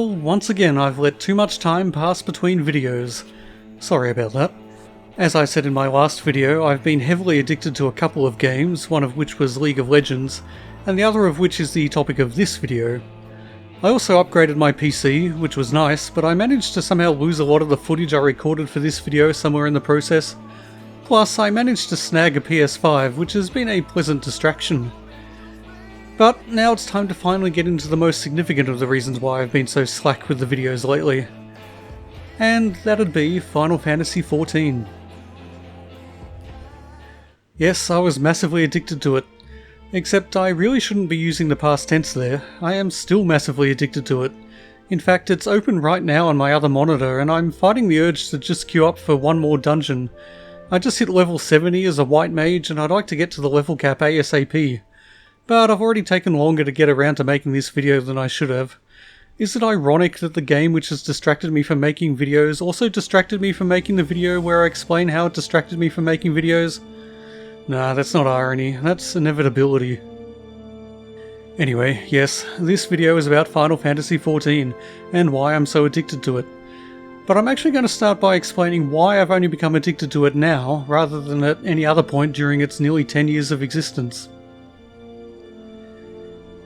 Well, once again I've let too much time pass between videos. Sorry about that. As I said in my last video, I've been heavily addicted to a couple of games, one of which was League of Legends, and the other of which is the topic of this video. I also upgraded my PC, which was nice, but I managed to somehow lose a lot of the footage I recorded for this video somewhere in the process. Plus, I managed to snag a PS5, which has been a pleasant distraction. But now it's time to finally get into the most significant of the reasons why I've been so slack with the videos lately. And that'd be Final Fantasy XIV. Yes, I was massively addicted to it. Except I really shouldn't be using the past tense there. I am still massively addicted to it. In fact, it's open right now on my other monitor and I'm fighting the urge to just queue up for one more dungeon. I just hit level 70 as a white mage and I'd like to get to the level cap ASAP. But I've already taken longer to get around to making this video than I should have. Is it ironic that the game which has distracted me from making videos also distracted me from making the video where I explain how it distracted me from making videos? Nah, that's not irony, that's inevitability. Anyway, yes, this video is about Final Fantasy XIV, and why I'm so addicted to it. But I'm actually going to start by explaining why I've only become addicted to it now, rather than at any other point during its nearly 10 years of existence.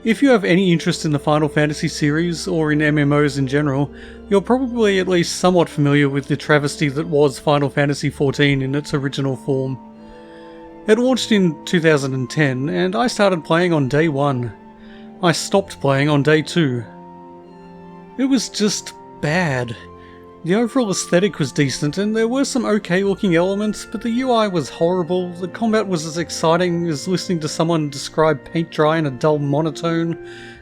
If you have any interest in the Final Fantasy series, or in MMOs in general, you're probably at least somewhat familiar with the travesty that was Final Fantasy XIV in its original form. It launched in 2010, and I started playing on day 1. I stopped playing on day 2. It was just bad. The overall aesthetic was decent, and there were some okay looking elements, but the UI was horrible, the combat was as exciting as listening to someone describe paint dry in a dull monotone,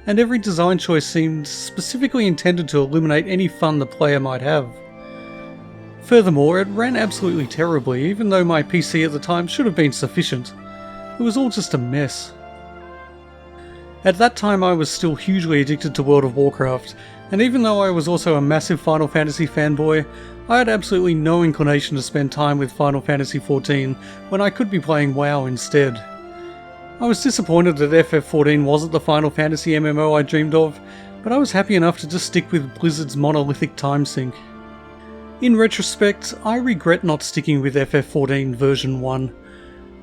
and every design choice seemed specifically intended to eliminate any fun the player might have. Furthermore, it ran absolutely terribly, even though my PC at the time should have been sufficient. It was all just a mess. At that time I was still hugely addicted to World of Warcraft, and even though I was also a massive Final Fantasy fanboy, I had absolutely no inclination to spend time with Final Fantasy XIV when I could be playing WoW instead. I was disappointed that FF14 wasn't the Final Fantasy MMO I dreamed of, but I was happy enough to just stick with Blizzard's monolithic time sink. In retrospect, I regret not sticking with FF14 version 1.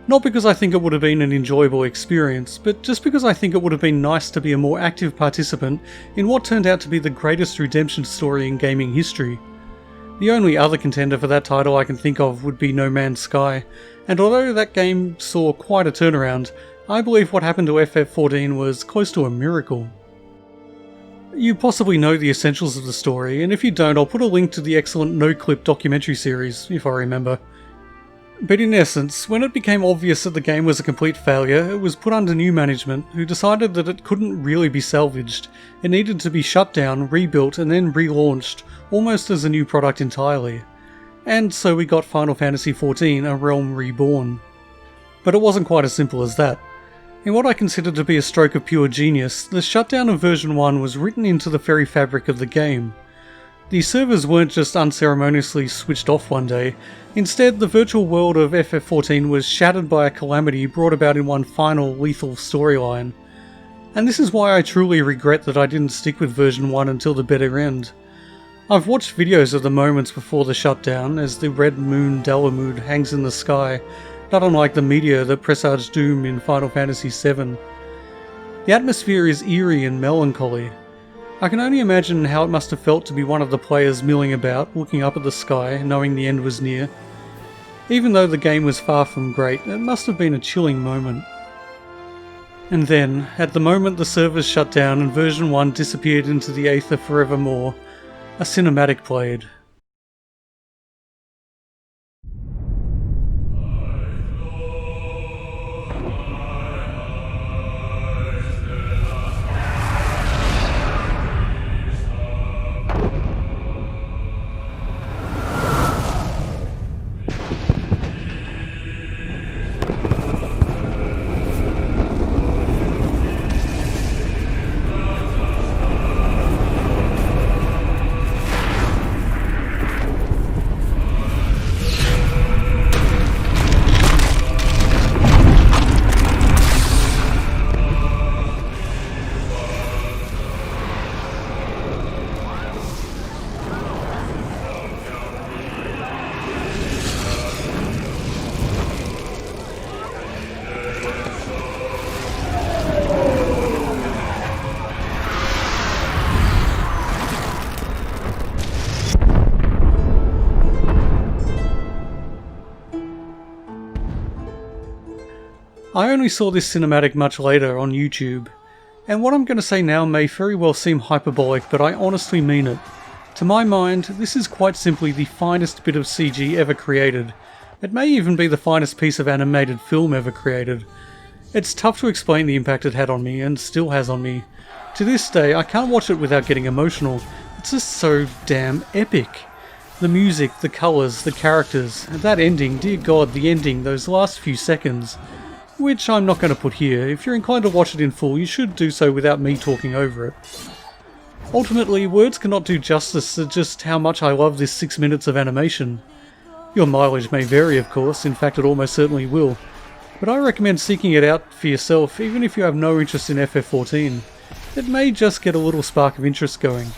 Not because I think it would have been an enjoyable experience, but just because I think it would have been nice to be a more active participant in what turned out to be the greatest redemption story in gaming history. The only other contender for that title I can think of would be No Man's Sky, and although that game saw quite a turnaround, I believe what happened to FF14 was close to a miracle. You possibly know the essentials of the story, and if you don't, I'll put a link to the excellent no-clip documentary series, if I remember. But in essence, when it became obvious that the game was a complete failure, it was put under new management, who decided that it couldn't really be salvaged. It needed to be shut down, rebuilt, and then relaunched, almost as a new product entirely. And so we got Final Fantasy XIV, A Realm Reborn. But it wasn't quite as simple as that. In what I consider to be a stroke of pure genius, the shutdown of version 1 was written into the very fabric of the game. The servers weren't just unceremoniously switched off one day. Instead, the virtual world of FF14 was shattered by a calamity brought about in one final, lethal storyline. And this is why I truly regret that I didn't stick with version 1 until the bitter end. I've watched videos of the moments before the shutdown, as the red moon Dalamud hangs in the sky, not unlike the meteor that presaged doom in Final Fantasy VII. The atmosphere is eerie and melancholy. I can only imagine how it must have felt to be one of the players milling about, looking up at the sky, knowing the end was near. Even though the game was far from great, it must have been a chilling moment. And then, at the moment the servers shut down and version 1 disappeared into the aether forevermore, a cinematic played. I only saw this cinematic much later on YouTube, and what I'm going to say now may very well seem hyperbolic, but I honestly mean it. To my mind, this is quite simply the finest bit of CG ever created. It may even be the finest piece of animated film ever created. It's tough to explain the impact it had on me, and still has on me. To this day, I can't watch it without getting emotional. It's just so damn epic. The music, the colours, the characters, and that ending, dear god, the ending, those last few seconds. Which I'm not going to put here. If you're inclined to watch it in full, you should do so without me talking over it. Ultimately, words cannot do justice to just how much I love this 6 minutes of animation. Your mileage may vary, of course, in fact it almost certainly will, but I recommend seeking it out for yourself even if you have no interest in FF14. It may just get a little spark of interest going.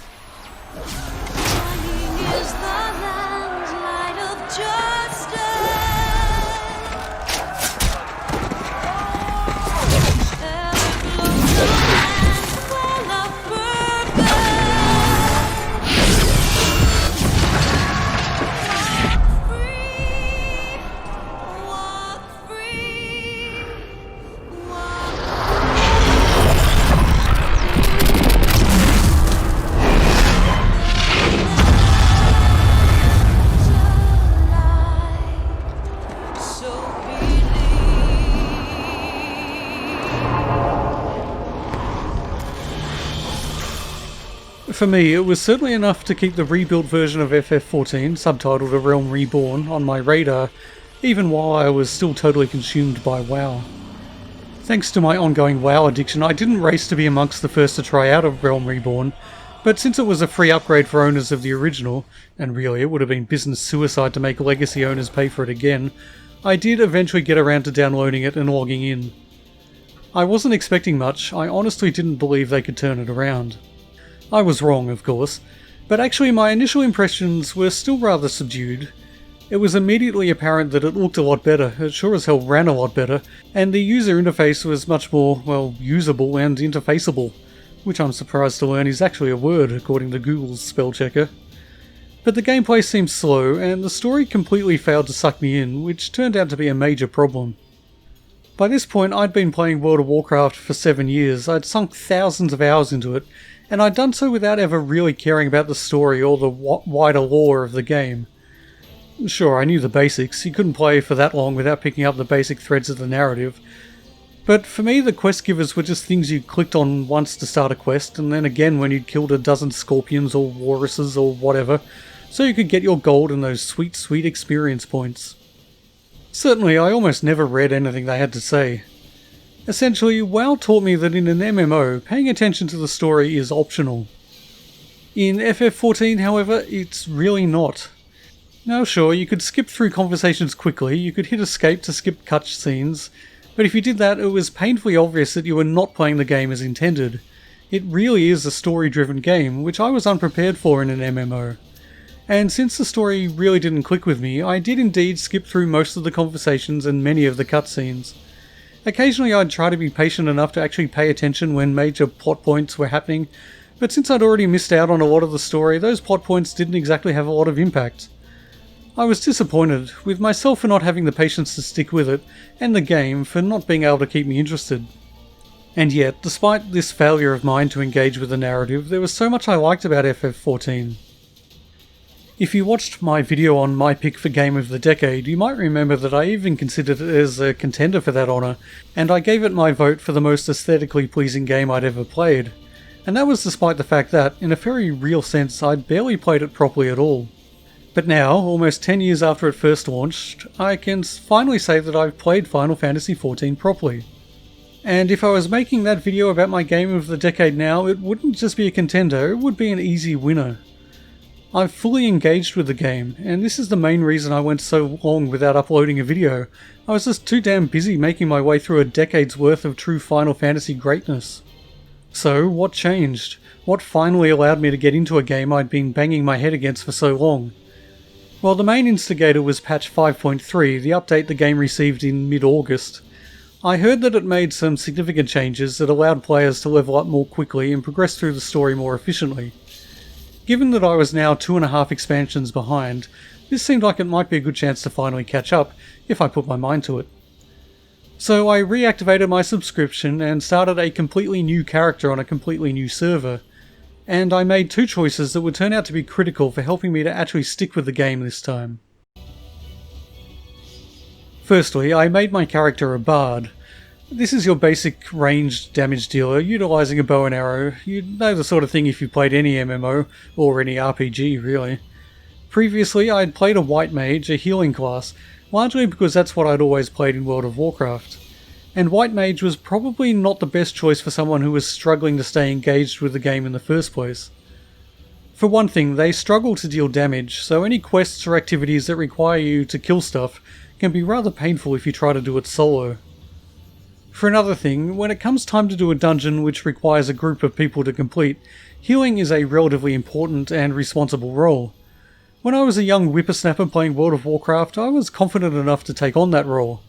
For me, it was certainly enough to keep the rebuilt version of FF14, subtitled A Realm Reborn, on my radar, even while I was still totally consumed by WoW. Thanks to my ongoing WoW addiction, I didn't race to be amongst the first to try out A Realm Reborn, but since it was a free upgrade for owners of the original, and really it would have been business suicide to make legacy owners pay for it again, I did eventually get around to downloading it and logging in. I wasn't expecting much. I honestly didn't believe they could turn it around. I was wrong, of course, but actually my initial impressions were still rather subdued. It was immediately apparent that it looked a lot better, it sure as hell ran a lot better, and the user interface was much more, well, usable and interfaceable, which I'm surprised to learn is actually a word according to Google's spell checker. But the gameplay seemed slow, and the story completely failed to suck me in, which turned out to be a major problem. By this point I'd been playing World of Warcraft for 7 years, I'd sunk thousands of hours into it, and I'd done so without ever really caring about the story or the wider lore of the game. Sure, I knew the basics, you couldn't play for that long without picking up the basic threads of the narrative, but for me the quest givers were just things you clicked on once to start a quest, and then again when you'd killed a dozen scorpions or walruses or whatever, so you could get your gold and those sweet, sweet experience points. Certainly, I almost never read anything they had to say. Essentially, WoW taught me that in an MMO, paying attention to the story is optional. In FF14, however, it's really not. Now sure, you could skip through conversations quickly, you could hit escape to skip cutscenes, but if you did that, it was painfully obvious that you were not playing the game as intended. It really is a story-driven game, which I was unprepared for in an MMO. And since the story really didn't click with me, I did indeed skip through most of the conversations and many of the cutscenes. Occasionally I'd try to be patient enough to actually pay attention when major plot points were happening, but since I'd already missed out on a lot of the story, those plot points didn't exactly have a lot of impact. I was disappointed, with myself for not having the patience to stick with it, and the game for not being able to keep me interested. And yet, despite this failure of mine to engage with the narrative, there was so much I liked about FF14. If you watched my video on my pick for Game of the Decade, you might remember that I even considered it as a contender for that honour, and I gave it my vote for the most aesthetically pleasing game I'd ever played. And that was despite the fact that, in a very real sense, I'd barely played it properly at all. But now, almost 10 years after it first launched, I can finally say that I've played Final Fantasy XIV properly. And if I was making that video about my Game of the Decade now, it wouldn't just be a contender, it would be an easy winner. I've fully engaged with the game, and this is the main reason I went so long without uploading a video. I was just too damn busy making my way through a decade's worth of true Final Fantasy greatness. So, what changed? What finally allowed me to get into a game I'd been banging my head against for so long? Well, the main instigator was patch 5.3, the update the game received in mid-August. I heard that it made some significant changes that allowed players to level up more quickly and progress through the story more efficiently. Given that I was now 2.5 expansions behind, this seemed like it might be a good chance to finally catch up, if I put my mind to it. So I reactivated my subscription and started a completely new character on a completely new server. And I made two choices that would turn out to be critical for helping me to actually stick with the game this time. Firstly, I made my character a bard. This is your basic ranged damage dealer, utilising a bow and arrow. You'd know the sort of thing if you played any MMO, or any RPG really. Previously, I'd played a white mage, a healing class, largely because that's what I'd always played in World of Warcraft. And white mage was probably not the best choice for someone who was struggling to stay engaged with the game in the first place. For one thing, they struggle to deal damage, so any quests or activities that require you to kill stuff can be rather painful if you try to do it solo. For another thing, when it comes time to do a dungeon which requires a group of people to complete, healing is a relatively important and responsible role. When I was a young whippersnapper playing World of Warcraft, I was confident enough to take on that role.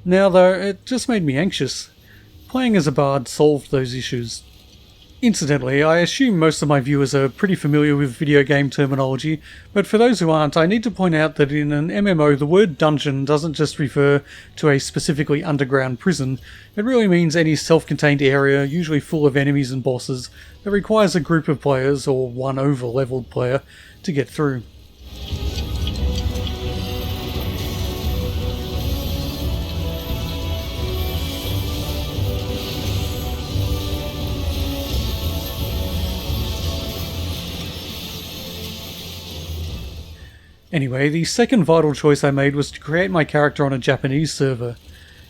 Now though, it just made me anxious. Playing as a bard solved those issues. Incidentally, I assume most of my viewers are pretty familiar with video game terminology, but for those who aren't, I need to point out that in an MMO the word dungeon doesn't just refer to a specifically underground prison, it really means any self-contained area, usually full of enemies and bosses, that requires a group of players, or one over-leveled player, to get through. Anyway, the second vital choice I made was to create my character on a Japanese server.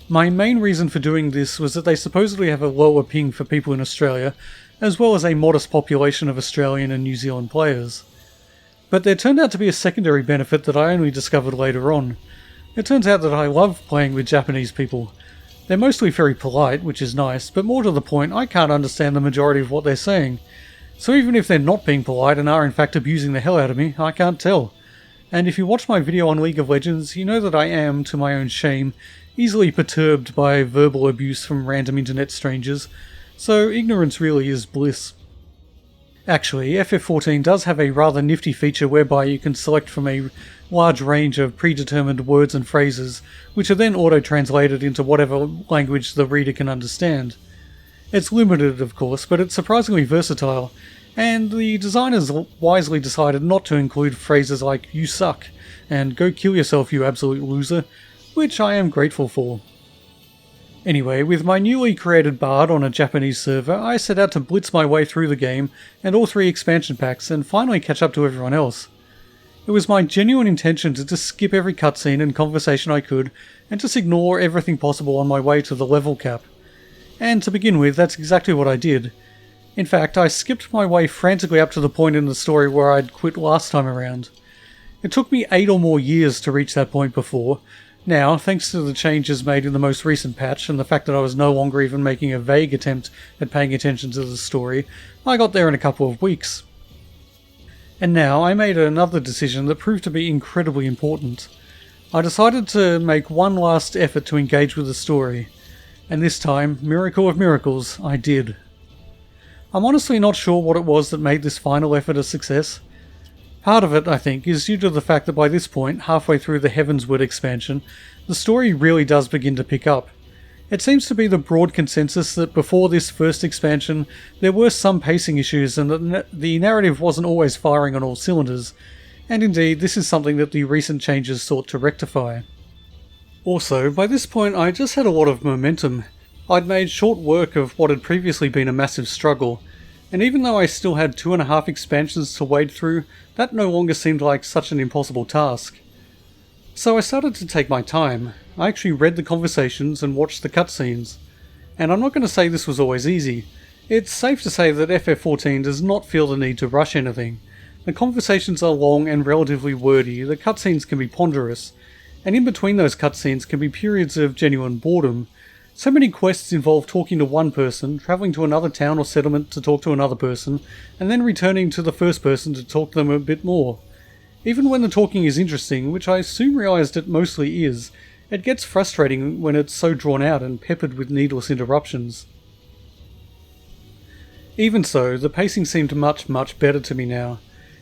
My main reason for doing this was that they supposedly have a lower ping for people in Australia, as well as a modest population of Australian and New Zealand players. But there turned out to be a secondary benefit that I only discovered later on. It turns out that I love playing with Japanese people. They're mostly very polite, which is nice, but more to the point, I can't understand the majority of what they're saying. So even if they're not being polite and are in fact abusing the hell out of me, I can't tell. And if you watch my video on League of Legends, you know that I am, to my own shame, easily perturbed by verbal abuse from random internet strangers, so ignorance really is bliss. Actually, FF14 does have a rather nifty feature whereby you can select from a large range of predetermined words and phrases, which are then auto-translated into whatever language the reader can understand. It's limited, of course, but it's surprisingly versatile, and the designers wisely decided not to include phrases like "you suck" and "go kill yourself, you absolute loser," which I am grateful for. Anyway, with my newly created bard on a Japanese server, I set out to blitz my way through the game and all 3 expansion packs and finally catch up to everyone else. It was my genuine intention to just skip every cutscene and conversation I could and just ignore everything possible on my way to the level cap. And to begin with, that's exactly what I did. In fact, I skipped my way frantically up to the point in the story where I'd quit last time around. It took me 8 or more years to reach that point before. Now, thanks to the changes made in the most recent patch and the fact that I was no longer even making a vague attempt at paying attention to the story, I got there in a couple of weeks. And now, I made another decision that proved to be incredibly important. I decided to make one last effort to engage with the story. And this time, miracle of miracles, I did. I'm honestly not sure what it was that made this final effort a success. Part of it, I think, is due to the fact that by this point, halfway through the Heavensward expansion, the story really does begin to pick up. It seems to be the broad consensus that before this first expansion, there were some pacing issues and that the narrative wasn't always firing on all cylinders, and indeed this is something that the recent changes sought to rectify. Also, by this point I just had a lot of momentum. I'd made short work of what had previously been a massive struggle, and even though I still had 2.5 expansions to wade through, that no longer seemed like such an impossible task. So I started to take my time. I actually read the conversations and watched the cutscenes. And I'm not going to say this was always easy. It's safe to say that FF14 does not feel the need to rush anything. The conversations are long and relatively wordy, the cutscenes can be ponderous, and in between those cutscenes can be periods of genuine boredom. So many quests involve talking to one person, travelling to another town or settlement to talk to another person, and then returning to the first person to talk to them a bit more. Even when the talking is interesting, which I soon realised it mostly is, it gets frustrating when it's so drawn out and peppered with needless interruptions. Even so, the pacing seemed much better to me now.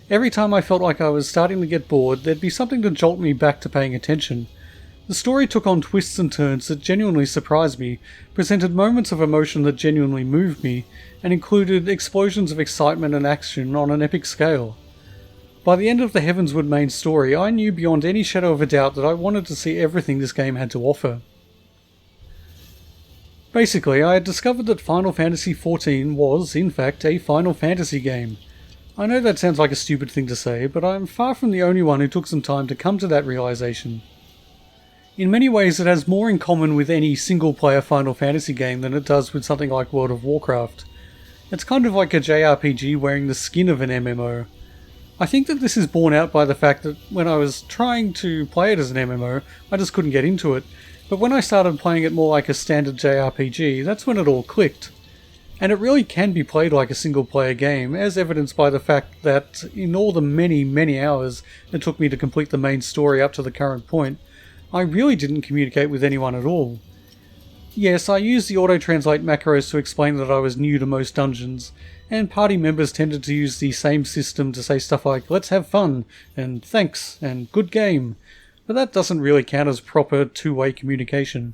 Every time I felt like I was starting to get bored, there'd be something to jolt me back to paying attention. The story took on twists and turns that genuinely surprised me, presented moments of emotion that genuinely moved me, and included explosions of excitement and action on an epic scale. By the end of the Heavensward main story, I knew beyond any shadow of a doubt that I wanted to see everything this game had to offer. Basically, I had discovered that Final Fantasy XIV was, in fact, a Final Fantasy game. I know that sounds like a stupid thing to say, but I am far from the only one who took some time to come to that realization. In many ways, it has more in common with any single-player Final Fantasy game than it does with something like World of Warcraft. It's kind of like a JRPG wearing the skin of an MMO. I think that this is borne out by the fact that when I was trying to play it as an MMO, I just couldn't get into it, but when I started playing it more like a standard JRPG, that's when it all clicked. And it really can be played like a single-player game, as evidenced by the fact that in all the many hours it took me to complete the main story up to the current point, I really didn't communicate with anyone at all. Yes, I used the auto-translate macros to explain that I was new to most dungeons, and party members tended to use the same system to say stuff like, "Let's have fun," and "Thanks," and "Good game," but that doesn't really count as proper two-way communication.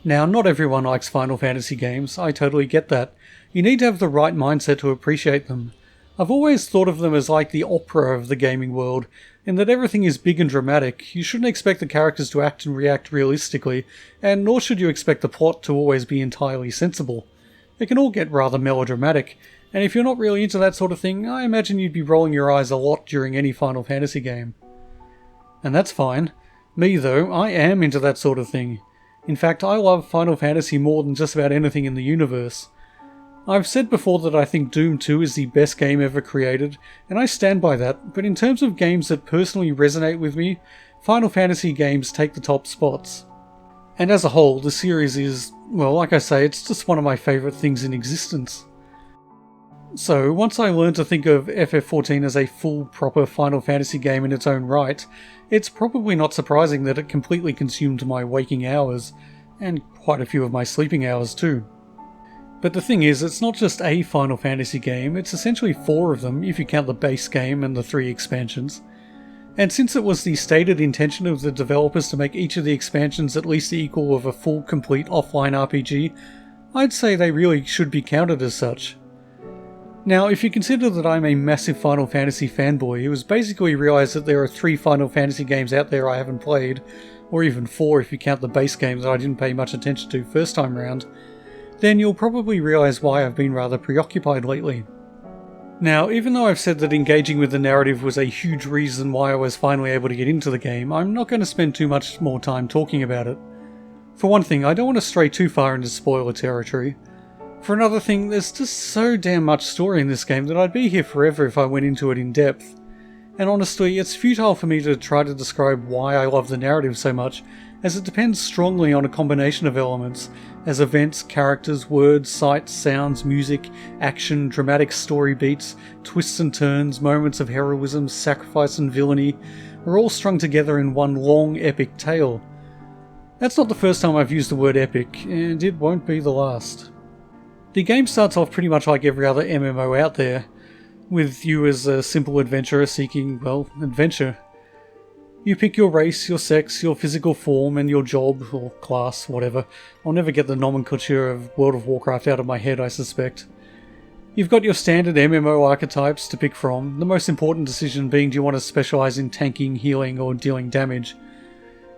Now, not everyone likes Final Fantasy games, I totally get that. You need to have the right mindset to appreciate them. I've always thought of them as like the opera of the gaming world, in that everything is big and dramatic. You shouldn't expect the characters to act and react realistically, and nor should you expect the plot to always be entirely sensible. It can all get rather melodramatic, and if you're not really into that sort of thing, I imagine you'd be rolling your eyes a lot during any Final Fantasy game. And that's fine. Me though, I am into that sort of thing. In fact, I love Final Fantasy more than just about anything in the universe. I've said before that I think Doom 2 is the best game ever created, and I stand by that, but in terms of games that personally resonate with me, Final Fantasy games take the top spots. And as a whole, the series is, well, like I say, it's just one of my favourite things in existence. So, once I learned to think of FF14 as a full, proper Final Fantasy game in its own right, it's probably not surprising that it completely consumed my waking hours, and quite a few of my sleeping hours too. But the thing is, it's not just a Final Fantasy game, it's essentially 4 of them if you count the base game and the 3 expansions. And since it was the stated intention of the developers to make each of the expansions at least the equal of a full, complete offline RPG, I'd say they really should be counted as such. Now, if you consider that I'm a massive Final Fantasy fanboy who has basically realised that there are 3 Final Fantasy games out there I haven't played, or even 4 if you count the base game that I didn't pay much attention to first time round, then you'll probably realise why I've been rather preoccupied lately. Now, even though I've said that engaging with the narrative was a huge reason why I was finally able to get into the game, I'm not going to spend too much more time talking about it. For one thing, I don't want to stray too far into spoiler territory. For another thing, there's just so damn much story in this game that I'd be here forever if I went into it in depth. And honestly, it's futile for me to try to describe why I love the narrative so much, as it depends strongly on a combination of elements, as events, characters, words, sights, sounds, music, action, dramatic story beats, twists and turns, moments of heroism, sacrifice and villainy, are all strung together in one long, epic tale. That's not the first time I've used the word epic, and it won't be the last. The game starts off pretty much like every other MMO out there, with you as a simple adventurer seeking, well, adventure. You pick your race, your sex, your physical form, and your job, or class, whatever. I'll never get the nomenclature of World of Warcraft out of my head, I suspect. You've got your standard MMO archetypes to pick from, the most important decision being do you want to specialise in tanking, healing, or dealing damage.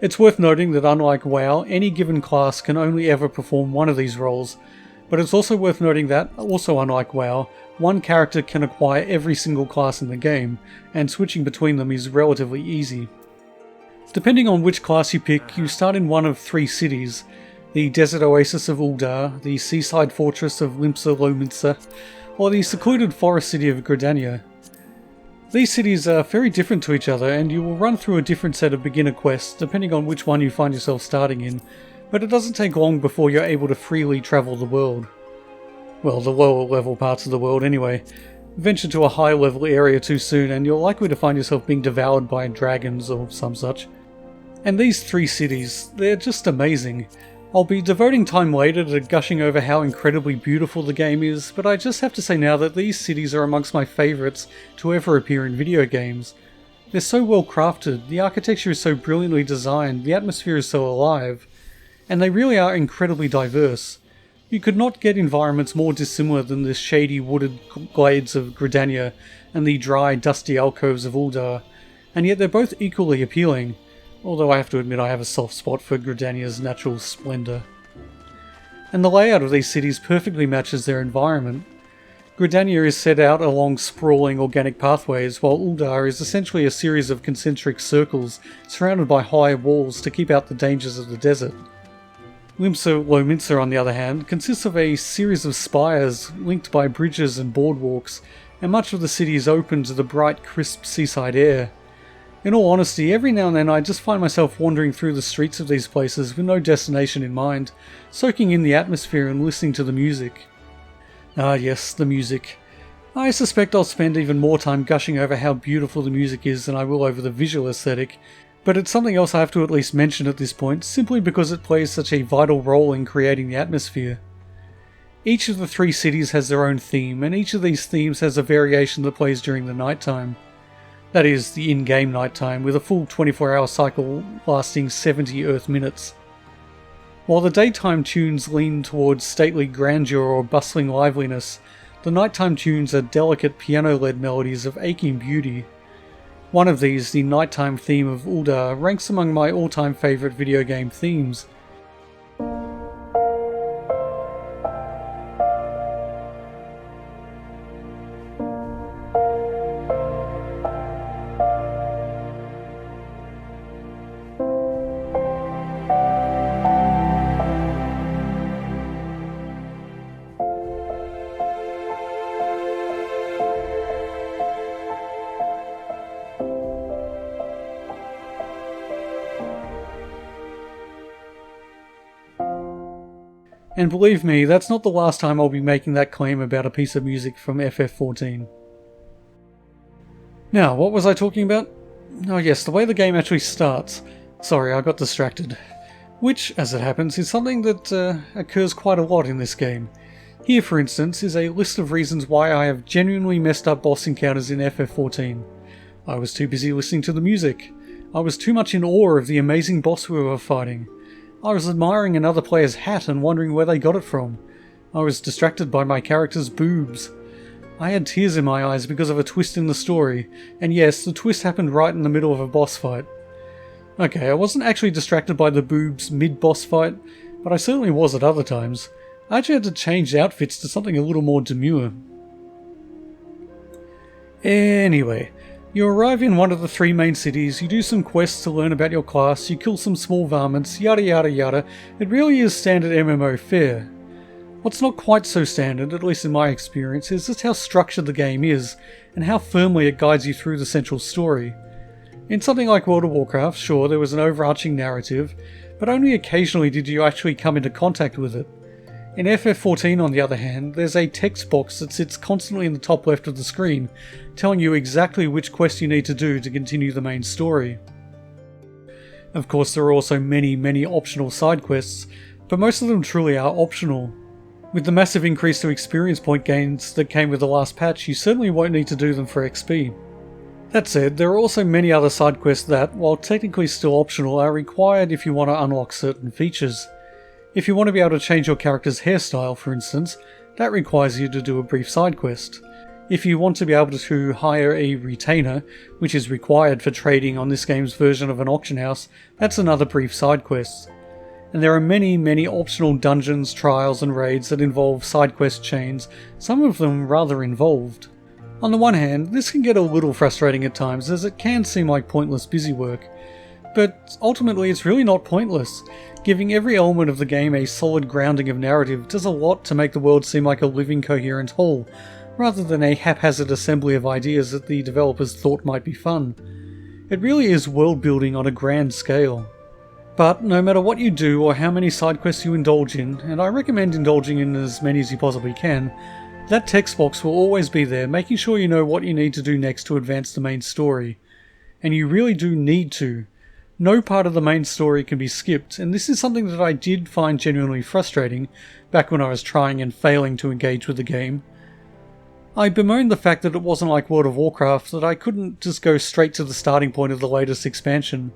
It's worth noting that unlike WoW, any given class can only ever perform one of these roles, but it's also worth noting that, also unlike WoW, one character can acquire every single class in the game, and switching between them is relatively easy. Depending on which class you pick, you start in one of 3 cities: the desert oasis of Uldar, the seaside fortress of Limsa Lominsa, or the secluded forest city of Gridania. These cities are very different to each other, and you will run through a different set of beginner quests depending on which one you find yourself starting in, but it doesn't take long before you're able to freely travel the world. Well, the lower level parts of the world anyway. Venture to a high level area too soon and you're likely to find yourself being devoured by dragons or some such. And these 3 cities, they're just amazing. I'll be devoting time later to gushing over how incredibly beautiful the game is, but I just have to say now that these cities are amongst my favourites to ever appear in video games. They're so well crafted, the architecture is so brilliantly designed, the atmosphere is so alive, and they really are incredibly diverse. You could not get environments more dissimilar than the shady wooded glades of Gridania and the dry, dusty alcoves of Uldar, and yet they're both equally appealing, although I have to admit I have a soft spot for Gridania's natural splendour. And the layout of these cities perfectly matches their environment. Gridania is set out along sprawling organic pathways, while Uldar is essentially a series of concentric circles surrounded by high walls to keep out the dangers of the desert. Limsa Lominsa, on the other hand, consists of a series of spires linked by bridges and boardwalks, and much of the city is open to the bright, crisp seaside air. In all honesty, every now and then I just find myself wandering through the streets of these places with no destination in mind, soaking in the atmosphere and listening to the music. Ah yes, the music. I suspect I'll spend even more time gushing over how beautiful the music is than I will over the visual aesthetic, but it's something else I have to at least mention at this point, simply because it plays such a vital role in creating the atmosphere. Each of the three cities has their own theme, and each of these themes has a variation that plays during the nighttime. That is, the in-game nighttime, with a full 24-hour cycle lasting 70 Earth minutes. While the daytime tunes lean towards stately grandeur or bustling liveliness, the nighttime tunes are delicate piano-led melodies of aching beauty. One of these, the nighttime theme of Uldar, ranks among my all-time favourite video game themes. And believe me, that's not the last time I'll be making that claim about a piece of music from FF14. Now, what was I talking about? Oh yes, the way the game actually starts. Sorry, I got distracted. Which, as it happens, is something that occurs quite a lot in this game. Here, for instance, is a list of reasons why I have genuinely messed up boss encounters in FF14. I was too busy listening to the music. I was too much in awe of the amazing boss we were fighting. I was admiring another player's hat and wondering where they got it from. I was distracted by my character's boobs. I had tears in my eyes because of a twist in the story, and yes, the twist happened right in the middle of a boss fight. Okay, I wasn't actually distracted by the boobs mid-boss fight, but I certainly was at other times. I actually had to change outfits to something a little more demure. Anyway, you arrive in one of the three main cities, you do some quests to learn about your class, you kill some small varmints, yada yada yada. It really is standard MMO fare. What's not quite so standard, at least in my experience, is just how structured the game is, and how firmly it guides you through the central story. In something like World of Warcraft, sure, there was an overarching narrative, but only occasionally did you actually come into contact with it. In FF14, on the other hand, there's a text box that sits constantly in the top left of the screen, telling you exactly which quest you need to do to continue the main story. Of course, there are also many optional side quests, but most of them truly are optional. With the massive increase to experience point gains that came with the last patch, you certainly won't need to do them for XP. That said, there are also many other side quests that, while technically still optional, are required if you want to unlock certain features. If you want to be able to change your character's hairstyle, for instance, that requires you to do a brief side quest. If you want to be able to hire a retainer, which is required for trading on this game's version of an auction house, that's another brief side quest. And there are many optional dungeons, trials and raids that involve side quest chains, some of them rather involved. On the one hand, this can get a little frustrating at times as it can seem like pointless busywork, but ultimately it's really not pointless. Giving every element of the game a solid grounding of narrative does a lot to make the world seem like a living, coherent whole, rather than a haphazard assembly of ideas that the developers thought might be fun. It really is world building on a grand scale. But no matter what you do or how many side quests you indulge in, and I recommend indulging in as many as you possibly can, that text box will always be there, making sure you know what you need to do next to advance the main story. And you really do need to. No part of the main story can be skipped, and this is something that I did find genuinely frustrating back when I was trying and failing to engage with the game. I bemoaned the fact that it wasn't like World of Warcraft, that I couldn't just go straight to the starting point of the latest expansion.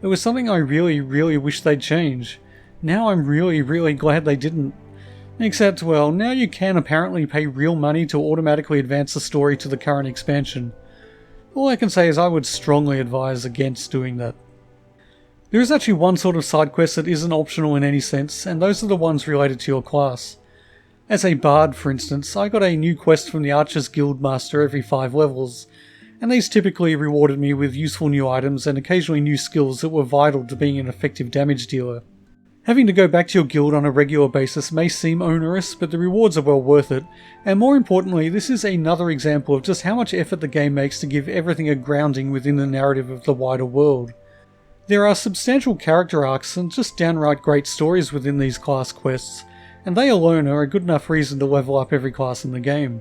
It was something I really wish they'd change. Now I'm really glad they didn't. Except, well, now you can apparently pay real money to automatically advance the story to the current expansion. All I can say is I would strongly advise against doing that. There is actually one sort of side quest that isn't optional in any sense, and those are the ones related to your class. As a bard, for instance, I got a new quest from the Archer's Guild Master every 5 levels, and these typically rewarded me with useful new items and occasionally new skills that were vital to being an effective damage dealer. Having to go back to your guild on a regular basis may seem onerous, but the rewards are well worth it, and more importantly, this is another example of just how much effort the game makes to give everything a grounding within the narrative of the wider world. There are substantial character arcs and just downright great stories within these class quests, and they alone are a good enough reason to level up every class in the game.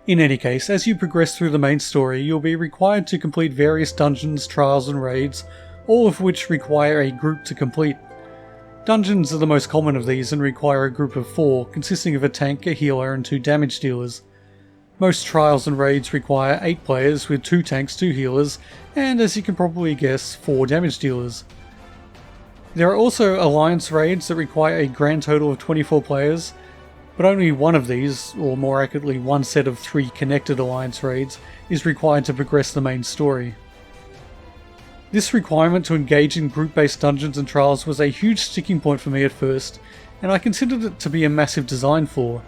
In any case, as you progress through the main story, you'll be required to complete various dungeons, trials and raids, all of which require a group to complete. Dungeons are the most common of these and require a group of 4, consisting of a tank, a healer and 2 damage dealers. Most trials and raids require 8 players with 2 tanks, 2 healers, and as you can probably guess, 4 damage dealers. There are also alliance raids that require a grand total of 24 players, but only one of these, or more accurately one set of 3 connected alliance raids, is required to progress the main story. This requirement to engage in group-based dungeons and trials was a huge sticking point for me at first, and I considered it to be a massive design flaw.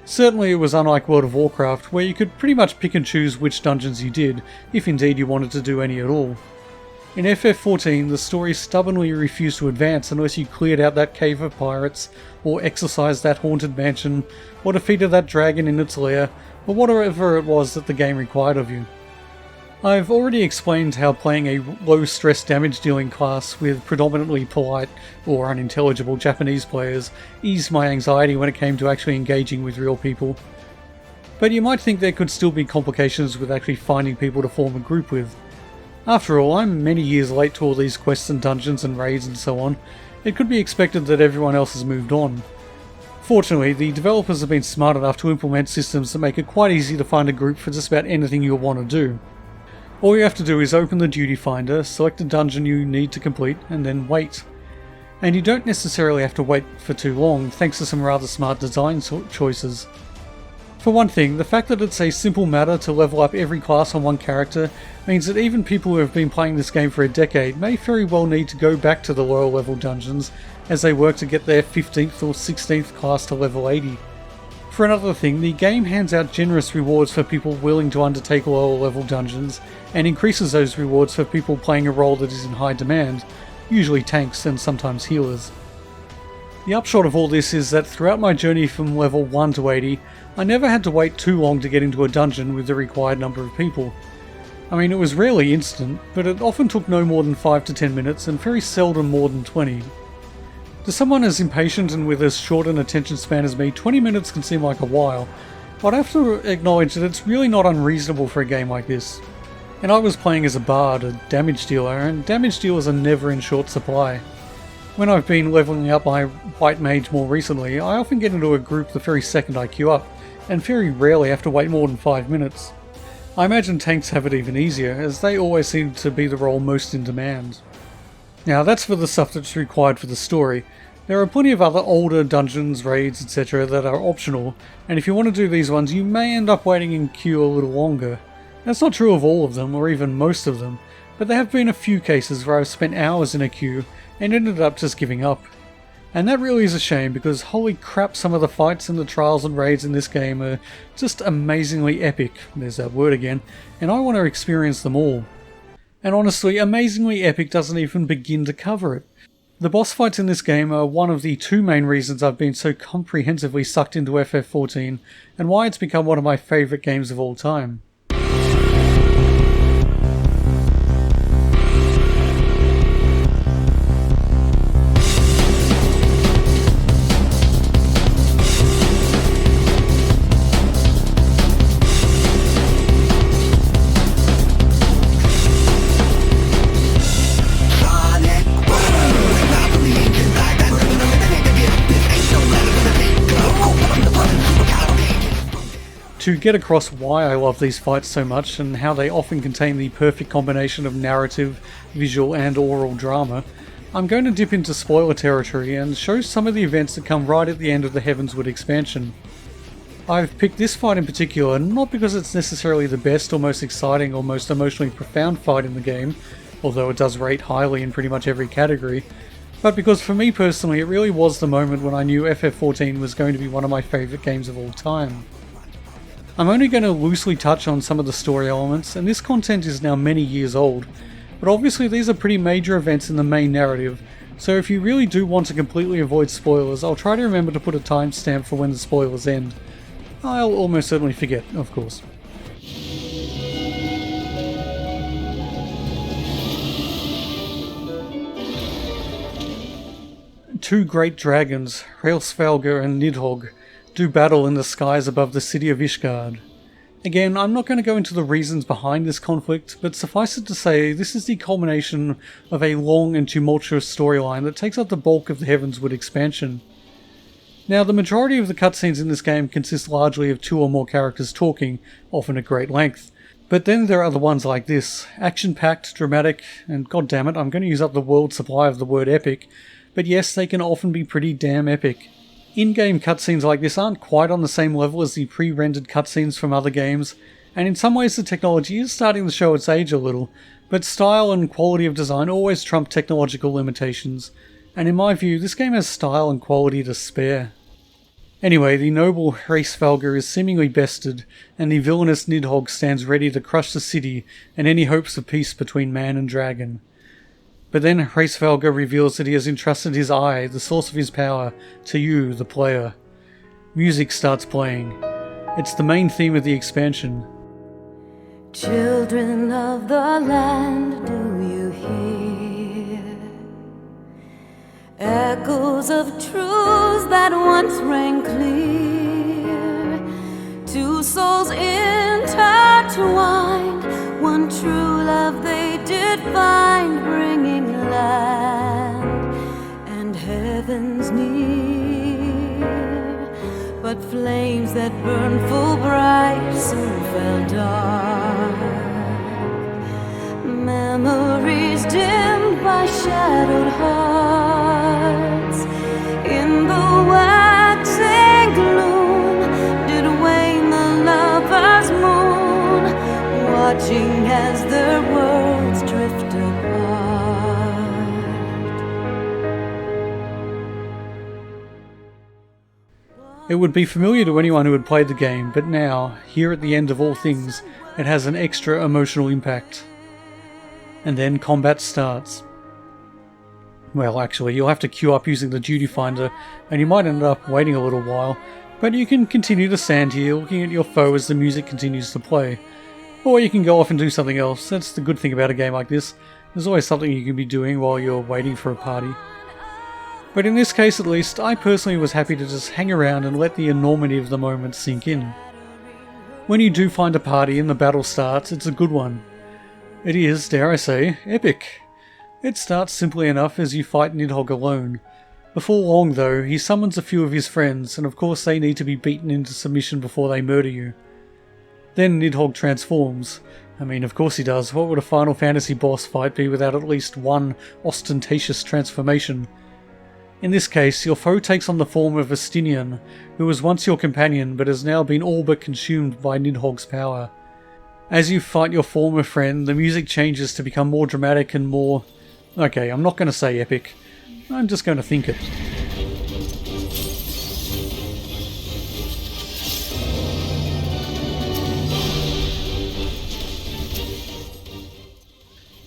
Certainly it was unlike World of Warcraft, where you could pretty much pick and choose which dungeons you did, if indeed you wanted to do any at all. In FF14, the story stubbornly refused to advance unless you cleared out that cave of pirates, or exorcised that haunted mansion, or defeated that dragon in its lair, or whatever it was that the game required of you. I've already explained how playing a low-stress damage-dealing class with predominantly polite or unintelligible Japanese players eased my anxiety when it came to actually engaging with real people. But you might think there could still be complications with actually finding people to form a group with. After all, I'm many years late to all these quests and dungeons and raids and so on. It could be expected that everyone else has moved on. Fortunately, the developers have been smart enough to implement systems that make it quite easy to find a group for just about anything you'll want to do. All you have to do is open the duty finder, select a dungeon you need to complete, and then wait. And you don't necessarily have to wait for too long, thanks to some rather smart design choices. For one thing, the fact that it's a simple matter to level up every class on one character means that even people who have been playing this game for a decade may very well need to go back to the lower level dungeons as they work to get their 15th or 16th class to level 80. For another thing, the game hands out generous rewards for people willing to undertake lower level dungeons, and increases those rewards for people playing a role that is in high demand, usually tanks and sometimes healers. The upshot of all this is that throughout my journey from level 1 to 80, I never had to wait too long to get into a dungeon with the required number of people. I mean, it was rarely instant, but it often took no more than 5 to 10 minutes and very seldom more than 20. To someone as impatient and with as short an attention span as me, 20 minutes can seem like a while, but I have to acknowledge that it's really not unreasonable for a game like this. And I was playing as a bard, a damage dealer, and damage dealers are never in short supply. When I've been leveling up my white mage more recently, I often get into a group the very second I queue up, and very rarely have to wait more than 5 minutes. I imagine tanks have it even easier, as they always seem to be the role most in demand. Now that's for the stuff that's required for the story. There are plenty of other older dungeons, raids, etc. that are optional, and if you want to do these ones you may end up waiting in queue a little longer. That's not true of all of them, or even most of them, but there have been a few cases where I've spent hours in a queue and ended up just giving up. And that really is a shame, because holy crap, some of the fights and the trials and raids in this game are just amazingly epic, there's that word again, and I want to experience them all. And honestly, amazingly epic doesn't even begin to cover it. The boss fights in this game are one of the 2 main reasons I've been so comprehensively sucked into FF14, and why it's become one of my favourite games of all time. To get across why I love these fights so much and how they often contain the perfect combination of narrative, visual and oral drama, I'm going to dip into spoiler territory and show some of the events that come right at the end of the Heavensward expansion. I've picked this fight in particular not because it's necessarily the best or most exciting or most emotionally profound fight in the game, although it does rate highly in pretty much every category, but because for me personally it really was the moment when I knew FF14 was going to be one of my favourite games of all time. I'm only going to loosely touch on some of the story elements, and this content is now many years old, but obviously these are pretty major events in the main narrative, so if you really do want to completely avoid spoilers, I'll try to remember to put a timestamp for when the spoilers end. I'll almost certainly forget, of course. Two great dragons, Hraesvelgr and Nidhogg, do battle in the skies above the city of Ishgard. Again, I'm not going to go into the reasons behind this conflict, but suffice it to say, this is the culmination of a long and tumultuous storyline that takes up the bulk of the Heavensward expansion. Now, the majority of the cutscenes in this game consist largely of two or more characters talking, often at great length. But then there are the ones like this, action-packed, dramatic, and goddammit, I'm going to use up the world supply of the word epic, but yes, they can often be pretty damn epic. In-game cutscenes like this aren't quite on the same level as the pre-rendered cutscenes from other games, and in some ways the technology is starting to show its age a little, but style and quality of design always trump technological limitations, and in my view this game has style and quality to spare. Anyway, the noble Hraesvelgr is seemingly bested, and the villainous Nidhogg stands ready to crush the city and any hopes of peace between man and dragon. But then Hraesvelgr reveals that he has entrusted his eye, the source of his power, to you, the player. Music starts playing. It's the main theme of the expansion. Children of the land, do you hear? Echoes of truths that once rang clear. Two souls intertwined, one true love they did find, bringing land and heavens near. But flames that burned full bright soon fell dark. Memories dimmed by shadowed hearts. In the waxing gloom did wane the lover's moon, watching as their worlds drift apart. It would be familiar to anyone who had played the game, but now, here at the end of all things, it has an extra emotional impact. And then combat starts. Well, actually, you'll have to queue up using the duty finder, and you might end up waiting a little while, but you can continue to stand here looking at your foe as the music continues to play. Or you can go off and do something else. That's the good thing about a game like this. There's always something you can be doing while you're waiting for a party. But in this case at least, I personally was happy to just hang around and let the enormity of the moment sink in. When you do find a party and the battle starts, it's a good one. It is, dare I say, epic. It starts simply enough as you fight Nidhogg alone. Before long though, he summons a few of his friends, and of course they need to be beaten into submission before they murder you. Then Nidhogg transforms. I mean, of course he does. What would a Final Fantasy boss fight be without at least one ostentatious transformation? In this case, your foe takes on the form of Estinian, who was once your companion but has now been all but consumed by Nidhogg's power. As you fight your former friend, the music changes to become more dramatic and more... Okay, I'm not going to say epic. I'm just going to think it.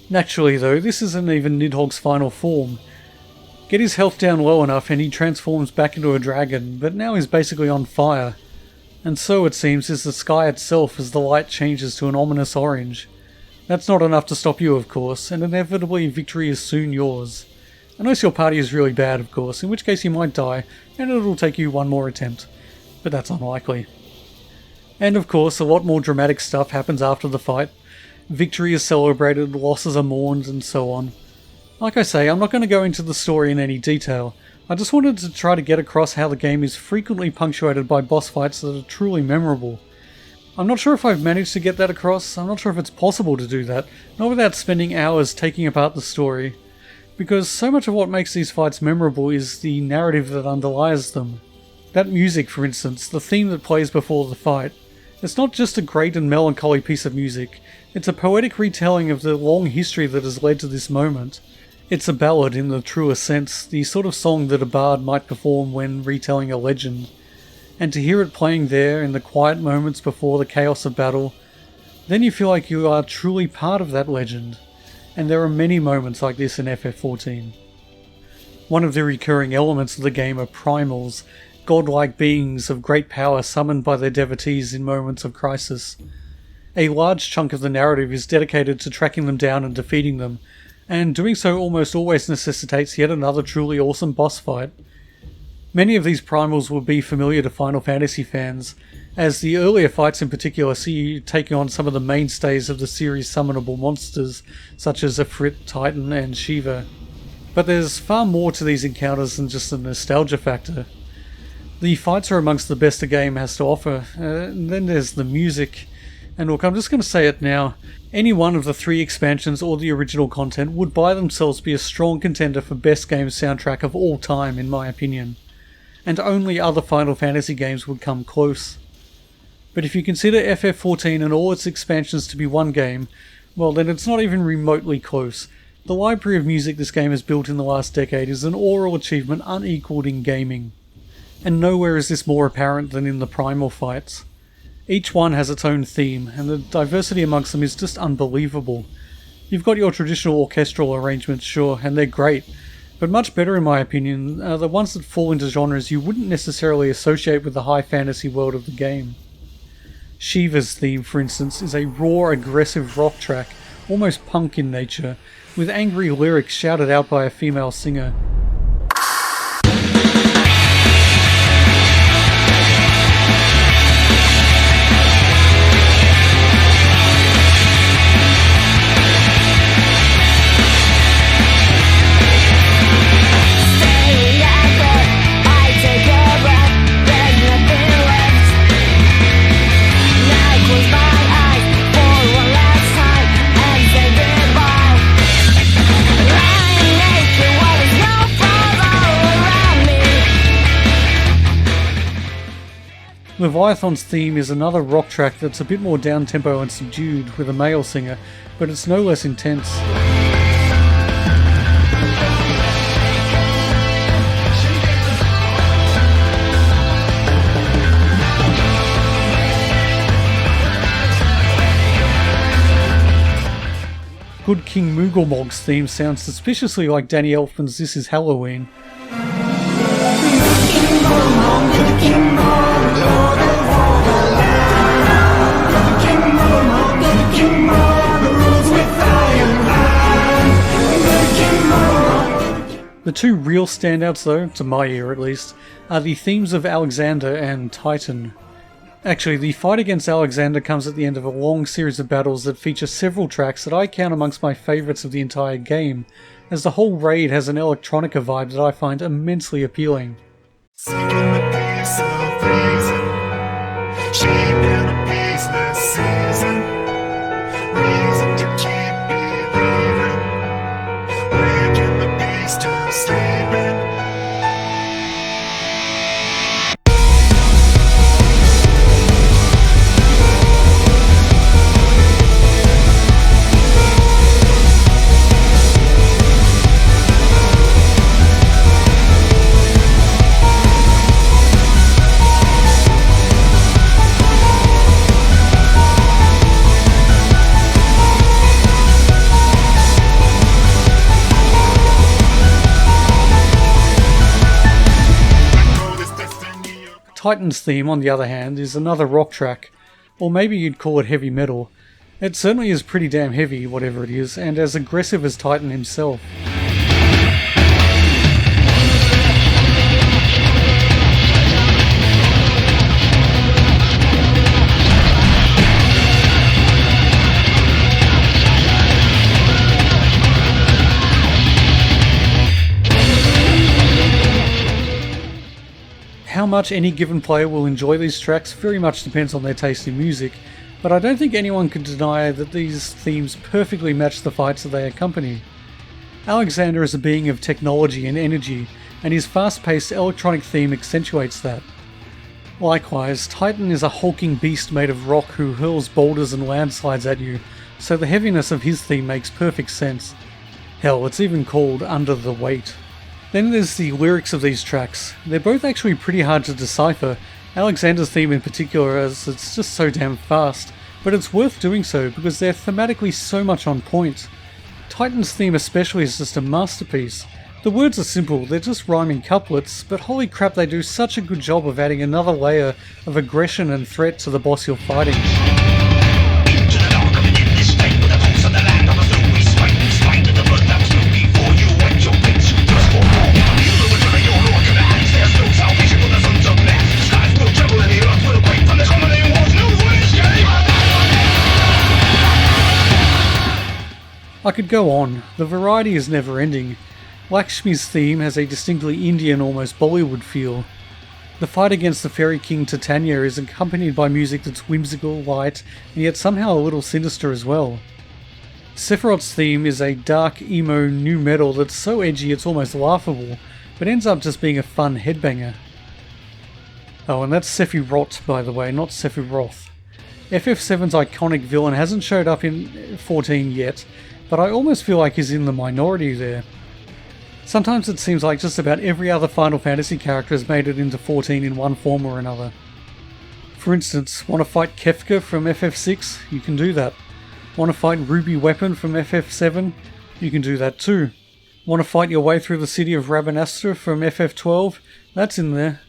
Naturally though, this isn't even Nidhogg's final form. Get his health down low enough and he transforms back into a dragon, but now he's basically on fire. And so, it seems, is the sky itself as the light changes to an ominous orange. That's not enough to stop you, of course, and inevitably victory is soon yours. Unless your party is really bad, of course, in which case you might die, and it'll take you one more attempt. But that's unlikely. And of course, a lot more dramatic stuff happens after the fight. Victory is celebrated, losses are mourned, and so on. Like I say, I'm not going to go into the story in any detail. I just wanted to try to get across how the game is frequently punctuated by boss fights that are truly memorable. I'm not sure if I've managed to get that across. I'm not sure if it's possible to do that, not without spending hours taking apart the story, because so much of what makes these fights memorable is the narrative that underlies them. That music, for instance, the theme that plays before the fight, it's not just a great and melancholy piece of music, it's a poetic retelling of the long history that has led to this moment. It's a ballad in the truest sense, the sort of song that a bard might perform when retelling a legend. And to hear it playing there in the quiet moments before the chaos of battle, then you feel like you are truly part of that legend. And there are many moments like this in FF14. One of the recurring elements of the game are primals, godlike beings of great power summoned by their devotees in moments of crisis. A large chunk of the narrative is dedicated to tracking them down and defeating them, and doing so almost always necessitates yet another truly awesome boss fight. Many of these primals will be familiar to Final Fantasy fans, as the earlier fights in particular see you taking on some of the mainstays of the series' summonable monsters, such as Ifrit, Titan, and Shiva. But there's far more to these encounters than just the nostalgia factor. The fights are amongst the best the game has to offer, and then there's the music. And look, I'm just going to say it now, any one of the 3 expansions or the original content would by themselves be a strong contender for best game soundtrack of all time, in my opinion. And only other Final Fantasy games would come close. But if you consider FF14 and all its expansions to be one game, well then it's not even remotely close. The library of music this game has built in the last decade is an oral achievement unequalled in gaming. And nowhere is this more apparent than in the primal fights. Each one has its own theme, and the diversity amongst them is just unbelievable. You've got your traditional orchestral arrangements, sure, and they're great, but much better in my opinion are the ones that fall into genres you wouldn't necessarily associate with the high fantasy world of the game. Shiva's theme, for instance, is a raw, aggressive rock track, almost punk in nature, with angry lyrics shouted out by a female singer. Leviathan's theme is another rock track that's a bit more down-tempo and subdued with a male singer, but it's no less intense. Good King Moogelmog's theme sounds suspiciously like Danny Elfman's This Is Halloween. The 2 real standouts though, to my ear at least, are the themes of Alexander and Titan. Actually, the fight against Alexander comes at the end of a long series of battles that feature several tracks that I count amongst my favourites of the entire game, as the whole raid has an electronica vibe that I find immensely appealing. Titan's theme, on the other hand, is another rock track, or maybe you'd call it heavy metal. It certainly is pretty damn heavy, whatever it is, and as aggressive as Titan himself. How much any given player will enjoy these tracks very much depends on their taste in music, but I don't think anyone can deny that these themes perfectly match the fights that they accompany. Alexander is a being of technology and energy, and his fast-paced electronic theme accentuates that. Likewise, Titan is a hulking beast made of rock who hurls boulders and landslides at you, so the heaviness of his theme makes perfect sense. Hell, it's even called Under the Weight. Then there's the lyrics of these tracks. They're both actually pretty hard to decipher, Alexander's theme in particular, as it's just so damn fast, but it's worth doing so because they're thematically so much on point. Titan's theme especially is just a masterpiece. The words are simple, they're just rhyming couplets, but holy crap, they do such a good job of adding another layer of aggression and threat to the boss you're fighting. I could go on, the variety is never ending. Lakshmi's theme has a distinctly Indian, almost Bollywood feel. The fight against the Fairy King Titania is accompanied by music that's whimsical, light, and yet somehow a little sinister as well. Sephiroth's theme is a dark, emo nu metal that's so edgy it's almost laughable, but ends up just being a fun headbanger. Oh, and that's Sephiroth, by the way, not Sephiroth. FF7's iconic villain hasn't showed up in 14 yet, but I almost feel like he's in the minority there. Sometimes it seems like just about every other Final Fantasy character has made it into 14 in one form or another. For instance, want to fight Kefka from FF6? You can do that. Want to fight Ruby Weapon from FF7? You can do that too. Want to fight your way through the city of Rabanastre from FF12? That's in there.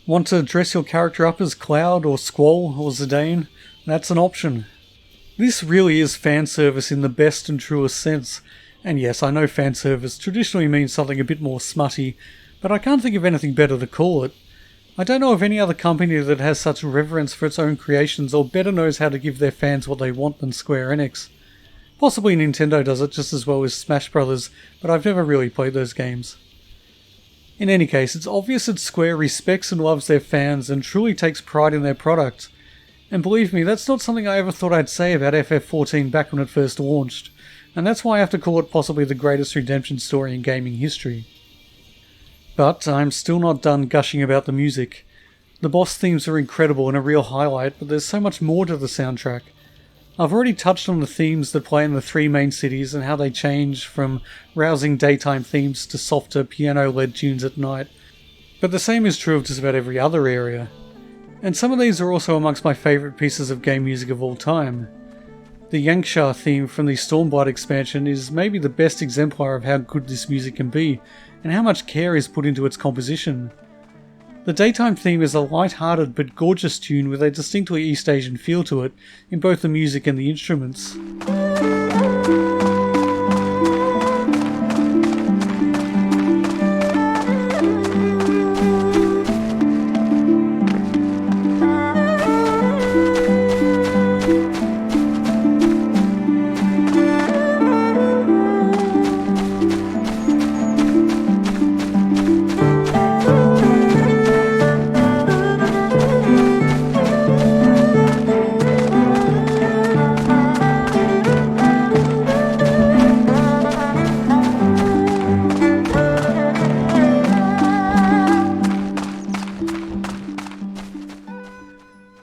Want to dress your character up as Cloud or Squall or Zidane? That's an option. This really is fan service in the best and truest sense. And yes, I know fan service traditionally means something a bit more smutty, but I can't think of anything better to call it. I don't know of any other company that has such reverence for its own creations or better knows how to give their fans what they want than Square Enix. Possibly Nintendo does it just as well as Smash Brothers, but I've never really played those games. In any case, it's obvious that Square respects and loves their fans and truly takes pride in their product. And believe me, that's not something I ever thought I'd say about FF14 back when it first launched, and that's why I have to call it possibly the greatest redemption story in gaming history. But I'm still not done gushing about the music. The boss themes are incredible and a real highlight, but there's so much more to the soundtrack. I've already touched on the themes that play in the three main cities and how they change from rousing daytime themes to softer piano-led tunes at night, but the same is true of just about every other area. And some of these are also amongst my favourite pieces of game music of all time. The Yangsha theme from the Stormblood expansion is maybe the best exemplar of how good this music can be, and how much care is put into its composition. The daytime theme is a light-hearted but gorgeous tune with a distinctly East Asian feel to it, in both the music and the instruments.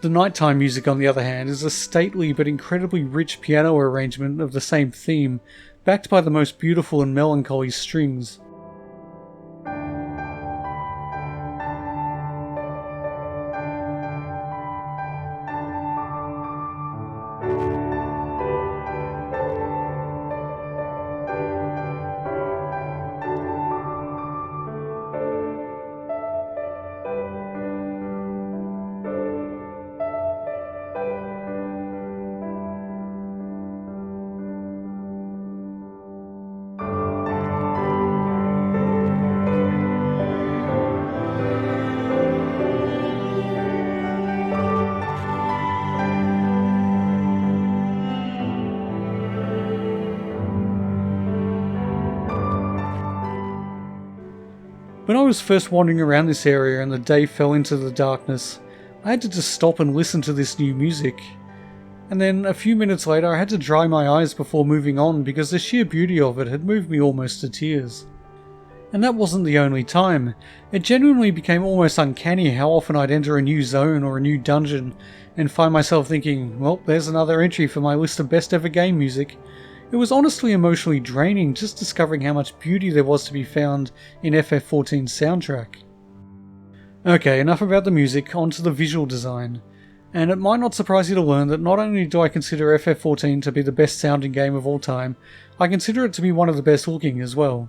The nighttime music, on the other hand, is a stately but incredibly rich piano arrangement of the same theme, backed by the most beautiful and melancholy strings. When I was first wandering around this area and the day fell into the darkness, I had to just stop and listen to this new music. And then a few minutes later I had to dry my eyes before moving on because the sheer beauty of it had moved me almost to tears. And that wasn't the only time. It genuinely became almost uncanny how often I'd enter a new zone or a new dungeon and find myself thinking, well, there's another entry for my list of best ever game music. It was honestly emotionally draining just discovering how much beauty there was to be found in FF14's soundtrack. Okay, enough about the music, on to the visual design. And it might not surprise you to learn that not only do I consider FF14 to be the best sounding game of all time, I consider it to be one of the best looking as well.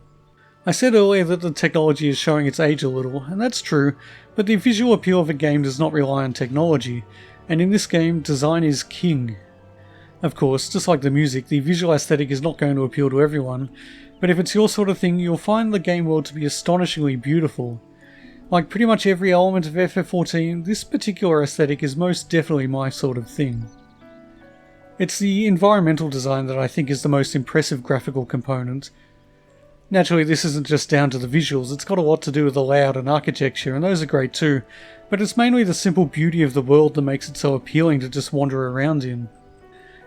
I said earlier that the technology is showing its age a little, and that's true, but the visual appeal of a game does not rely on technology, and in this game, design is king. Of course, just like the music, the visual aesthetic is not going to appeal to everyone, but if it's your sort of thing, you'll find the game world to be astonishingly beautiful. Like pretty much every element of FF14, this particular aesthetic is most definitely my sort of thing. It's the environmental design that I think is the most impressive graphical component. Naturally, this isn't just down to the visuals, it's got a lot to do with the layout and architecture, and those are great too, but it's mainly the simple beauty of the world that makes it so appealing to just wander around in.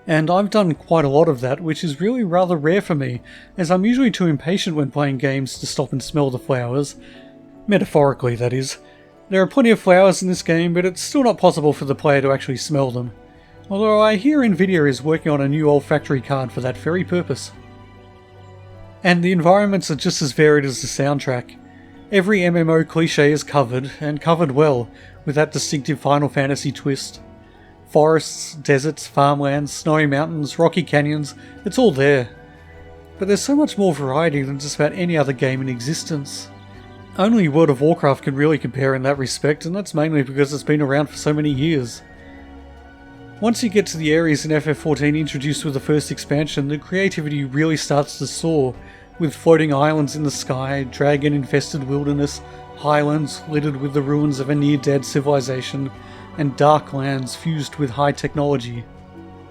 And I've done quite a lot of that, which is really rather rare for me, as I'm usually too impatient when playing games to stop and smell the flowers. Metaphorically, that is. There are plenty of flowers in this game, but it's still not possible for the player to actually smell them. Although I hear Nvidia is working on a new olfactory card for that very purpose. And the environments are just as varied as the soundtrack. Every MMO cliché is covered, and covered well, with that distinctive Final Fantasy twist. Forests, deserts, farmlands, snowy mountains, rocky canyons, it's all there. But there's so much more variety than just about any other game in existence. Only World of Warcraft can really compare in that respect, and that's mainly because it's been around for so many years. Once you get to the areas in FF14 introduced with the first expansion, the creativity really starts to soar, with floating islands in the sky, dragon-infested wilderness, highlands littered with the ruins of a near-dead civilization, and dark lands fused with high technology.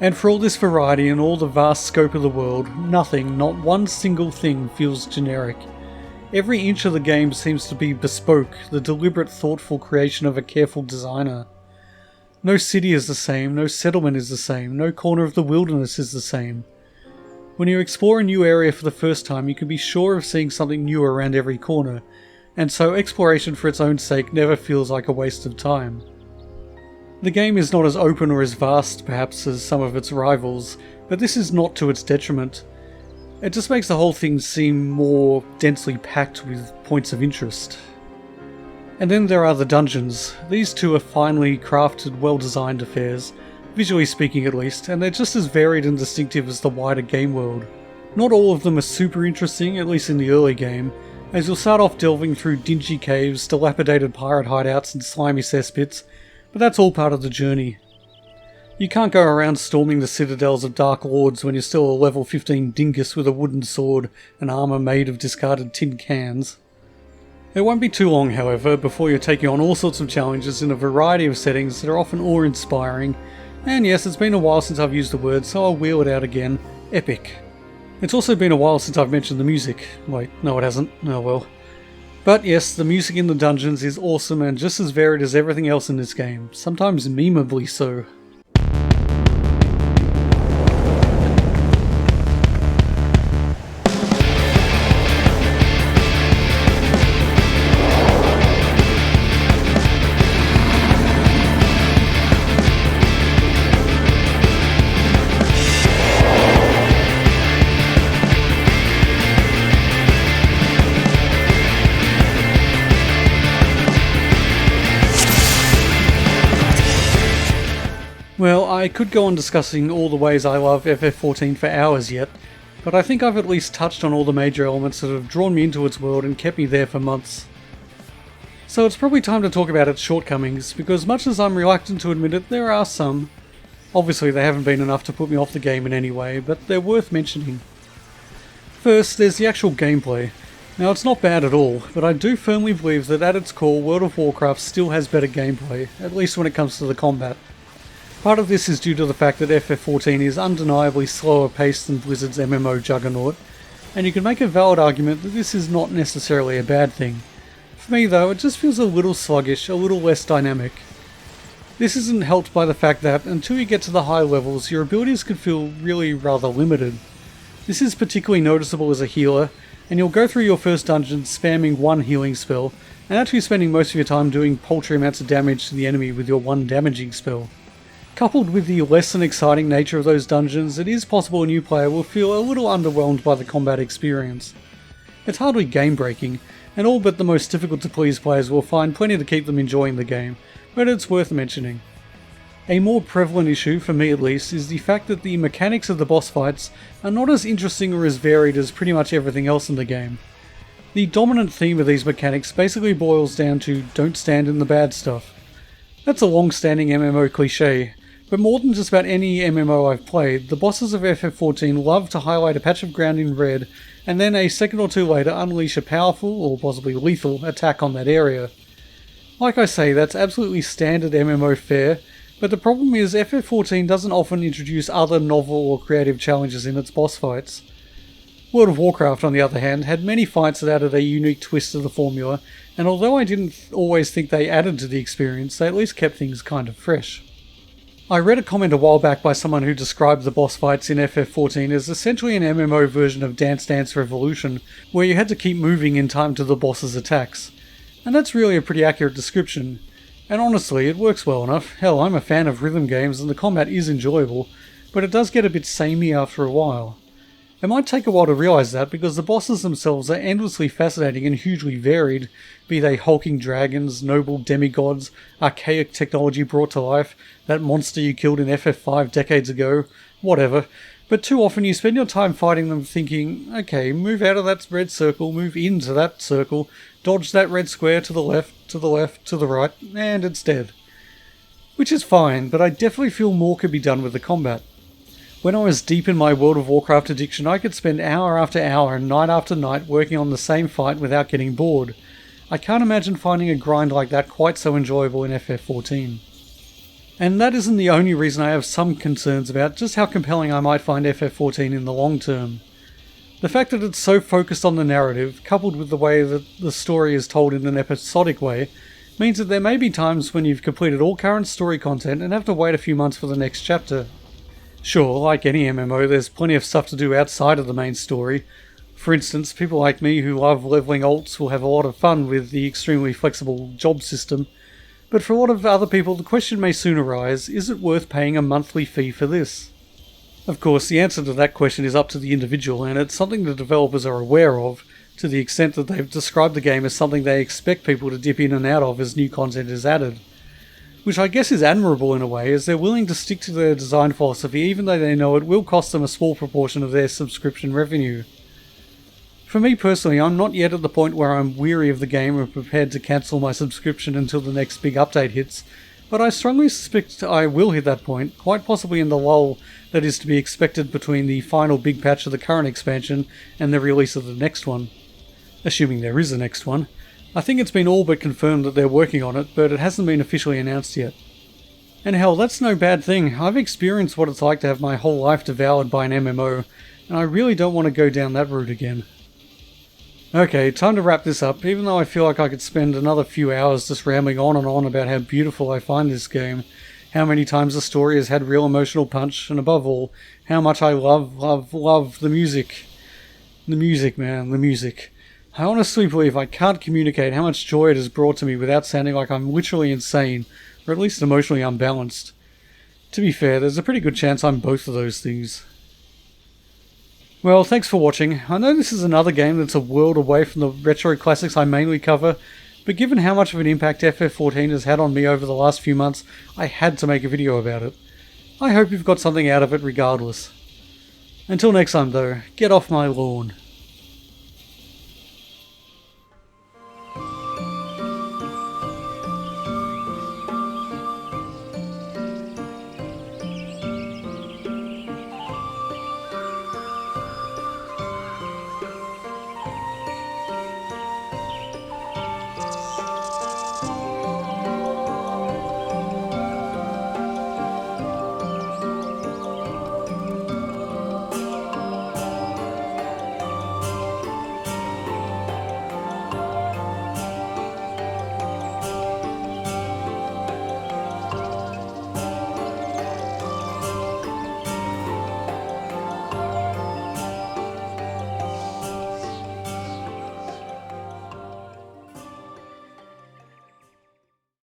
And for all this variety and all the vast scope of the world, nothing, not one single thing feels generic. Every inch of the game seems to be bespoke, the deliberate, thoughtful creation of a careful designer. No city is the same, no settlement is the same, no corner of the wilderness is the same. When you explore a new area for the first time, you can be sure of seeing something new around every corner, and so exploration for its own sake never feels like a waste of time. The game is not as open or as vast, perhaps, as some of its rivals, but this is not to its detriment. It just makes the whole thing seem more densely packed with points of interest. And then there are the dungeons. These two are finely crafted, well-designed affairs, visually speaking at least, and they're just as varied and distinctive as the wider game world. Not all of them are super interesting, at least in the early game, as you'll start off delving through dingy caves, dilapidated pirate hideouts and slimy cesspits, but that's all part of the journey. You can't go around storming the citadels of Dark Lords when you're still a level 15 dingus with a wooden sword and armour made of discarded tin cans. It won't be too long, however, before you're taking on all sorts of challenges in a variety of settings that are often awe-inspiring, and yes, it's been a while since I've used the word, so I'll wheel it out again. Epic. It's also been a while since I've mentioned the music. Wait, no it hasn't. Oh well. But yes, the music in the dungeons is awesome and just as varied as everything else in this game, sometimes memeably so. Well, I could go on discussing all the ways I love FF14 for hours yet, but I think I've at least touched on all the major elements that have drawn me into its world and kept me there for months. So it's probably time to talk about its shortcomings, because much as I'm reluctant to admit it, there are some. Obviously they haven't been enough to put me off the game in any way, but they're worth mentioning. First, there's the actual gameplay. Now it's not bad at all, but I do firmly believe that at its core World of Warcraft still has better gameplay, at least when it comes to the combat. Part of this is due to the fact that FF14 is undeniably slower paced than Blizzard's MMO juggernaut, and you can make a valid argument that this is not necessarily a bad thing. For me though, it just feels a little sluggish, a little less dynamic. This isn't helped by the fact that, until you get to the high levels, your abilities can feel really rather limited. This is particularly noticeable as a healer, and you'll go through your first dungeon spamming one healing spell, and actually spending most of your time doing paltry amounts of damage to the enemy with your one damaging spell. Coupled with the less than exciting nature of those dungeons, it is possible a new player will feel a little underwhelmed by the combat experience. It's hardly game breaking, and all but the most difficult to please players will find plenty to keep them enjoying the game, but it's worth mentioning. A more prevalent issue, for me at least, is the fact that the mechanics of the boss fights are not as interesting or as varied as pretty much everything else in the game. The dominant theme of these mechanics basically boils down to don't stand in the bad stuff. That's a long-standing MMO cliché, but more than just about any MMO I've played, the bosses of FF14 love to highlight a patch of ground in red, and then a second or two later unleash a powerful, or possibly lethal, attack on that area. Like I say, that's absolutely standard MMO fare, but the problem is FF14 doesn't often introduce other novel or creative challenges in its boss fights. World of Warcraft, on the other hand, had many fights that added a unique twist to the formula, and although I didn't always think they added to the experience, they at least kept things kind of fresh. I read a comment a while back by someone who described the boss fights in FF14 as essentially an MMO version of Dance Dance Revolution, where you had to keep moving in time to the boss's attacks. And that's really a pretty accurate description. And honestly, it works well enough. Hell, I'm a fan of rhythm games and the combat is enjoyable, but it does get a bit samey after a while. It might take a while to realise that because the bosses themselves are endlessly fascinating and hugely varied, be they hulking dragons, noble demigods, archaic technology brought to life, that monster you killed in FF5 decades ago, whatever. But too often you spend your time fighting them thinking, okay, move out of that red circle, move into that circle, dodge that red square to the left, to the left, to the right, and it's dead. Which is fine, but I definitely feel more could be done with the combat. When I was deep in my World of Warcraft addiction, I could spend hour after hour and night after night working on the same fight without getting bored. I can't imagine finding a grind like that quite so enjoyable in FF14. And that isn't the only reason I have some concerns about just how compelling I might find FF14 in the long term. The fact that it's so focused on the narrative, coupled with the way that the story is told in an episodic way, means that there may be times when you've completed all current story content and have to wait a few months for the next chapter. Sure, like any MMO, there's plenty of stuff to do outside of the main story. For instance, people like me who love leveling alts will have a lot of fun with the extremely flexible job system, but for a lot of other people the question may soon arise, is it worth paying a monthly fee for this? Of course, the answer to that question is up to the individual, and it's something the developers are aware of, to the extent that they've described the game as something they expect people to dip in and out of as new content is added. Which I guess is admirable in a way, as they're willing to stick to their design philosophy even though they know it will cost them a small proportion of their subscription revenue. For me personally, I'm not yet at the point where I'm weary of the game and prepared to cancel my subscription until the next big update hits, but I strongly suspect I will hit that point, quite possibly in the lull that is to be expected between the final big patch of the current expansion and the release of the next one. Assuming there is a next one. I think it's been all but confirmed that they're working on it, but it hasn't been officially announced yet. And hell, that's no bad thing. I've experienced what it's like to have my whole life devoured by an MMO, and I really don't want to go down that route again. Okay, time to wrap this up, even though I feel like I could spend another few hours just rambling on and on about how beautiful I find this game, how many times the story has had real emotional punch, and above all, how much I love the music. The music, man, the music. I honestly believe I can't communicate how much joy it has brought to me without sounding like I'm literally insane, or at least emotionally unbalanced. To be fair, there's a pretty good chance I'm both of those things. Well, thanks for watching. I know this is another game that's a world away from the retro classics I mainly cover, but given how much of an impact FF14 has had on me over the last few months, I had to make a video about it. I hope you've got something out of it regardless. Until next time though, get off my lawn.